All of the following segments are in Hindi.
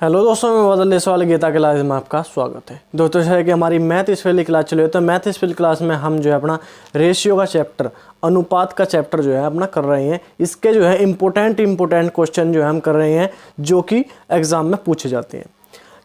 हेलो दोस्तों, मैं बदलने वाले गीता क्लास में आपका स्वागत है। दोस्तों जैसे कि हमारी मैथ स्पेल क्लास चली तो मैथ स्पेल क्लास में हम जो है अपना रेशियो का चैप्टर, अनुपात का चैप्टर जो है अपना कर रहे हैं। इसके जो है इम्पोर्टेंट क्वेश्चन जो है हम कर रहे हैं जो कि एग्ज़ाम में पूछे जाते हैं।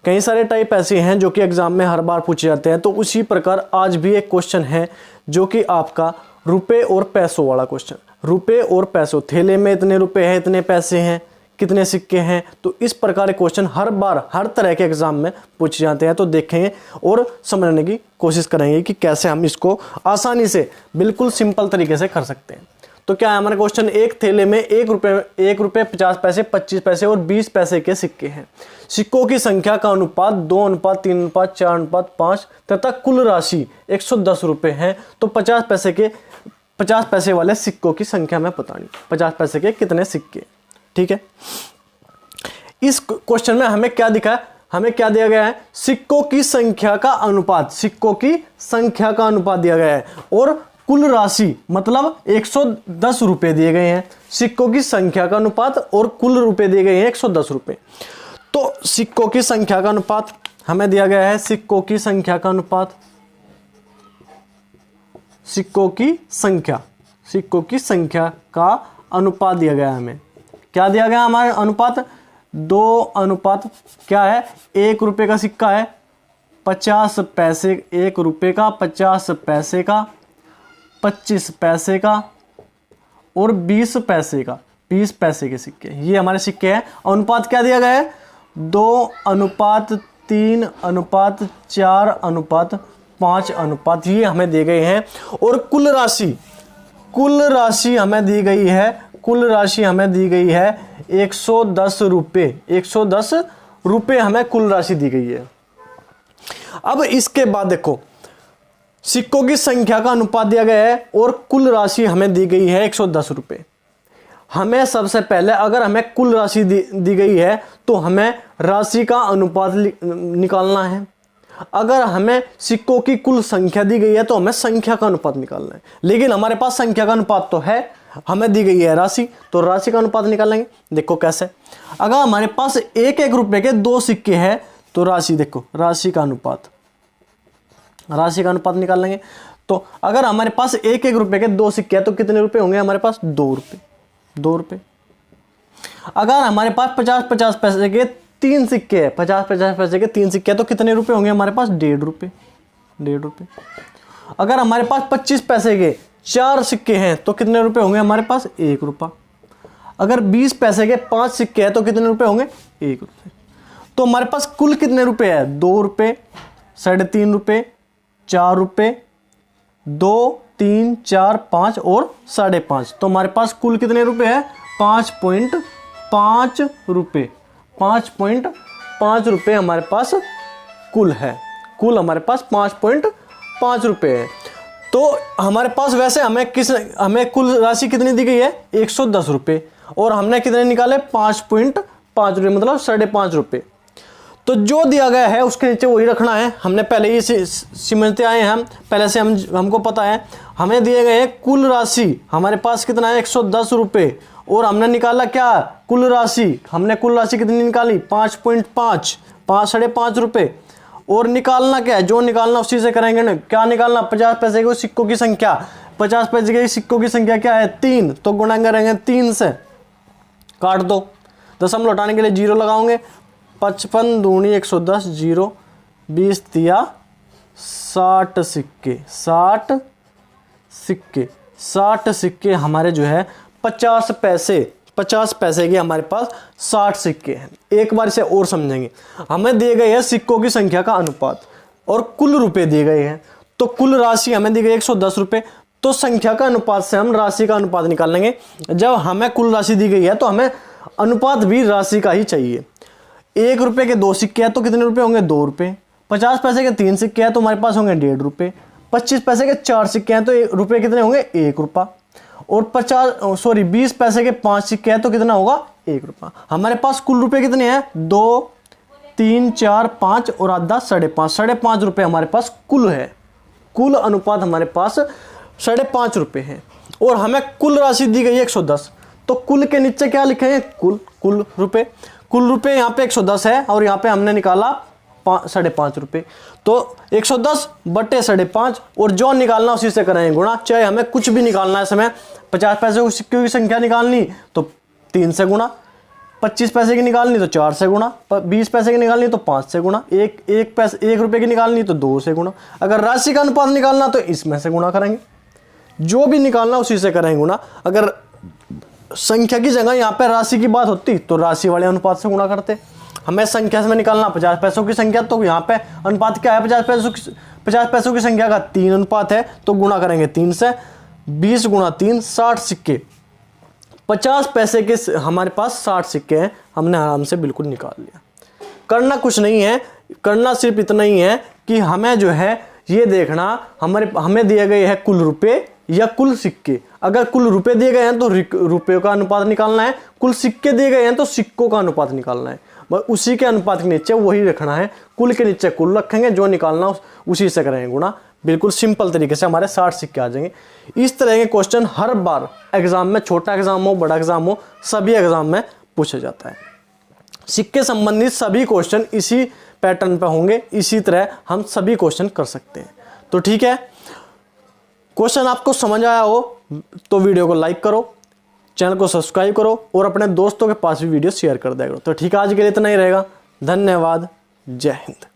कई सारे टाइप ऐसे हैं जो कि एग्ज़ाम में हर बार पूछे जाते हैं। तो उसी प्रकार आज भी एक क्वेश्चन है जो कि आपका रुपये और पैसों वाला क्वेश्चन। रुपये और पैसों, थैले में इतने रुपये हैं, इतने पैसे हैं, कितने सिक्के हैं। तो इस प्रकार के क्वेश्चन हर बार हर तरह के एग्जाम में पूछे जाते हैं। तो देखेंगे और समझने की कोशिश करेंगे कि कैसे हम इसको आसानी से बिल्कुल सिंपल तरीके से कर सकते हैं। तो क्या है हमारा क्वेश्चन, एक थैले में 1 रुपये 50 पैसे, 25 पैसे और 20 पैसे के सिक्के हैं। सिक्कों की संख्या का अनुपात 2:3:4:5 तथा कुल राशि 110 रुपये है। तो 50 पैसे वाले सिक्कों की संख्या में बतानी, 50 पैसे के कितने सिक्के। ठीक है, इस क्वेश्चन में हमें क्या दिखा है, हमें क्या दिया गया है, सिक्कों की संख्या का अनुपात, सिक्कों की संख्या का अनुपात दिया गया है और कुल राशि मतलब 110 रुपए दिए गए हैं। सिक्कों की संख्या का अनुपात और कुल रुपए दिए गए हैं 110 रुपए। तो सिक्कों की संख्या का अनुपात हमें दिया गया है, सिक्कों की संख्या का अनुपात, सिक्कों की संख्या का अनुपात दिया गया है। हमें क्या दिया गया, हमारे अनुपात 2 अनुपात क्या है, 1 रुपये का सिक्का है 50 पैसे, 1 रुपये का 50 पैसे का, 25 पैसे का और 20 पैसे का, 20 पैसे के सिक्के, ये हमारे सिक्के हैं। अनुपात क्या दिया गया है, 2:3:4:5 ये हमें दिए गए हैं। और कुल राशि हमें दी गई है, कुल राशि हमें दी गई है 110 रुपये, 110 रुपये हमें कुल राशि दी गई है। अब इसके बाद देखो, सिक्कों की संख्या का अनुपात दिया गया है और कुल राशि हमें दी गई है 110 रुपये। हमें सबसे पहले अगर हमें कुल राशि दी गई है तो हमें राशि का अनुपात निकालना है। अगर हमें सिक्कों की कुल संख्या दी गई है तो हमें संख्या का अनुपात निकालना है। लेकिन हमारे पास संख्या का अनुपात तो है, हमें दी गई है राशि, तो राशि का अनुपात निकालेंगे। देखो कैसे, अगर हमारे पास 1-1 रुपए के 2 सिक्के हैं तो राशि देखो, राशि का अनुपात निकालेंगे। तो अगर हमारे पास 1-1 रुपए के 2 सिक्के हैं तो कितने रुपए होंगे हमारे पास, 2 रुपए। अगर हमारे पास 50-50 पैसे के 3 सिक्के हैं, 50-50 पैसे के 3 सिक्के हैं तो कितने रुपए होंगे हमारे पास, 1.5 रुपए। अगर हमारे पास 25 पैसे के 4 सिक्के हैं तो कितने रुपए होंगे हमारे पास, 1 रुपया। अगर 20 पैसे के 5 सिक्के हैं तो कितने रुपए होंगे, 1 रुपये। तो हमारे पास कुल कितने रुपए है, 2 रुपये, 3.5 रुपये, 4 रुपये, 2, 3, 4, 5 और 5.5। तो हमारे पास कुल कितने रुपए है, 5.5 रुपये, 5.5 रुपये हमारे पास कुल है। कुल हमारे पास 5.5 रुपये है। तो हमारे पास वैसे हमें कुल राशि कितनी दी गई है, 110 रुपये, और हमने कितने निकाले, 5.5 रुपये मतलब 5.5 रुपये। तो जो दिया गया है उसके नीचे वही रखना है। हमने पहले ही समझते आए हैं, हम पहले से हमको पता है। हमें दिए गए हैं कुल राशि, हमारे पास कितना है, 110 रुपये, और हमने निकाला क्या, कुल राशि। हमने कुल राशि कितनी निकाली, 5.5 रुपये। और निकालना क्या है, जो निकालना उसी से करेंगे ना। क्या निकालना, 50 पैसे के सिक्कों की संख्या, 50 पैसे के सिक्कों की संख्या क्या है, 3, तो गुणा करेंगे 3 से, काट दो, दशमलव हटाने के लिए 0 लगाओगे, 55 दूनी 110, 0, 20 दिया 60 सिक्के हमारे जो है 50 पैसे के हमारे पास 60 सिक्के हैं। एक बार इसे और समझेंगे। हमें दिए गए हैं सिक्कों की संख्या का अनुपात और कुल रुपए दिए गए हैं। तो कुल राशि हमें दी गई 110 रुपये, तो संख्या का अनुपात से हम राशि का अनुपात निकाल लेंगे। जब हमें कुल राशि दी गई है तो हमें अनुपात भी राशि का ही चाहिए। 1 रुपये के 2 सिक्के हैं तो कितने रुपये होंगे, 2 रुपये। 50 पैसे के 3 सिक्के हैं तो हमारे पास होंगे 1.5 रुपये। 25 पैसे के 4 सिक्के हैं तो रुपये कितने होंगे, 1 रुपया। और 20 पैसे के 5 सिक्के हैं तो कितना होगा, 1 रुपया। हमारे पास कुल रुपए कितने हैं, 2, 3, 4, 5 और आधा 5.5 रुपये हमारे पास कुल है। कुल अनुपात हमारे पास 5.5 रुपये है और हमें कुल राशि दी गई है 110। तो कुल के नीचे क्या लिखेंगे, कुल रुपए। कुल रुपए यहाँ पे 110 है और यहाँ पे हमने निकाला 5.5 रुपये, तो 110 बटे 5.5 और जो निकालना उसी से करेंगे गुणा। चाहे हमें कुछ भी निकालना है समय, 50 पैसे की सिक्कों की संख्या निकालनी तो 3 से गुणा, 25 पैसे की निकालनी तो 4 से गुणा, 20 पैसे की निकालनी तो 5 से गुणा, 1 रुपये की निकालनी तो 2 से गुणा। अगर राशि का अनुपात निकालना तो इसमें से गुणा करेंगे, जो भी निकालना उसी से करेंगे गुणा। अगर संख्या की जगह यहाँ पे राशि की बात होती तो राशि वाले अनुपात से गुणा करते। हमें संख्या से निकालना 50 पैसों की संख्या, तो यहाँ पे अनुपात क्या है, 50 पैसों की संख्या का 3 अनुपात है, तो गुणा करेंगे 3 से। 20 गुणा 3 60 सिक्के, 50 पैसे के हमारे पास 60 सिक्के हैं, हमने आराम से बिल्कुल निकाल लिया। करना कुछ नहीं है, करना सिर्फ इतना ही है कि हमें जो है ये देखना हमें दिए गए हैं कुल रुपए या कुल सिक्के। अगर कुल रुपए दिए गए हैं तो रुपयों का अनुपात निकालना है, कुल सिक्के दिए गए हैं तो सिक्कों का अनुपात निकालना है। बस उसी के अनुपात के नीचे वही रखना है, कुल के नीचे कुल रखेंगे, जो निकालना उसी से करेंगे गुणा। बिल्कुल सिंपल तरीके से हमारे 60 सिक्के आ जाएंगे। इस तरह के क्वेश्चन हर बार एग्जाम में, छोटा एग्जाम हो बड़ा एग्जाम हो, सभी एग्जाम में पूछा जाता है। सिक्के संबंधित सभी क्वेश्चन इसी पैटर्न पे होंगे, इसी तरह हम सभी क्वेश्चन कर सकते हैं। तो ठीक है, क्वेश्चन आपको समझ आया हो तो वीडियो को लाइक करो, चैनल को सब्सक्राइब करो और अपने दोस्तों के पास भी वीडियो शेयर कर दिया करो। तो ठीक है, आज के लिए इतना ही रहेगा। धन्यवाद, जय हिंद।